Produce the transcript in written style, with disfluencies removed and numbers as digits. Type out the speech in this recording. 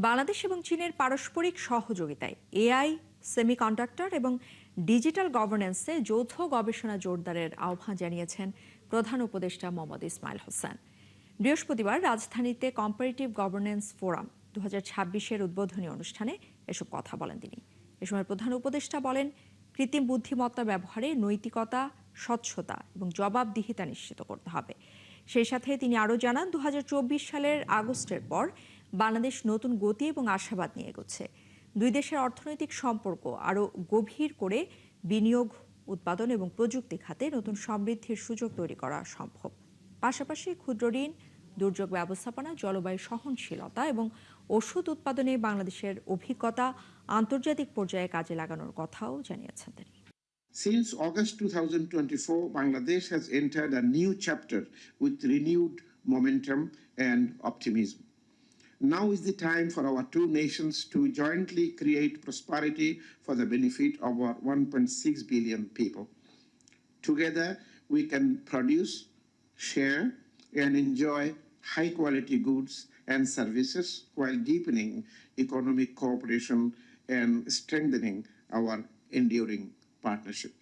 বাংলাদেশ এবং চীনের পারস্পরিক সহযোগিতায় এআই, সেমিকন্ডাক্টর এবং ডিজিটাল গভর্নেন্সে যৌথ গবেষণা জোরদারের আহ্বান জানিয়েছেন প্রধান উপদেষ্টা মোহাম্মদ ইসমাইল হোসেন। বৃহস্পতিবার রাজধানীতে কম্পারেটিভ গভর্নেন্স ফোরাম 2026-এর উদ্বোধনী অনুষ্ঠানে এসব কথা বলেন তিনি। এ সময় প্রধান উপদেষ্টা বলেন, কৃত্রিম বুদ্ধিমত্তা ব্যবহারে নৈতিকতা, স্বচ্ছতা এবং জবাবদিহিতা নিশ্চিত করতে হবে। সেই সাথে তিনি আরও জানান, 2024 সালের আগস্টের পর বাংলাদেশ নতুন গতি এবং আশাবাদ নিয়ে এগোচ্ছে। দুই দেশের অর্থনৈতিক সম্পর্ক আরও গভীর করে বিনিয়োগ, উৎপাদন এবং প্রযুক্তি খাতে নতুন সমৃদ্ধির সুযোগ তৈরি করা সম্ভব। পাশাপাশি ক্ষুদ্র ঋণ, দুর্যোগ ব্যবস্থাপনা, জলবায়ু সহনশীলতা এবং ওষুধ উৎপাদনে বাংলাদেশের অভিজ্ঞতা আন্তর্জাতিক পর্যায়ে কাজে লাগানোর কথাও জানিয়েছেন তিনি। Since August 2024, Bangladesh has entered a new chapter with renewed momentum and optimism. Now is the time for our two nations to jointly create prosperity for the benefit of our 1.6 billion people. Together, we can produce, share, and enjoy high-quality goods and services while deepening economic cooperation and strengthening our enduring partnership.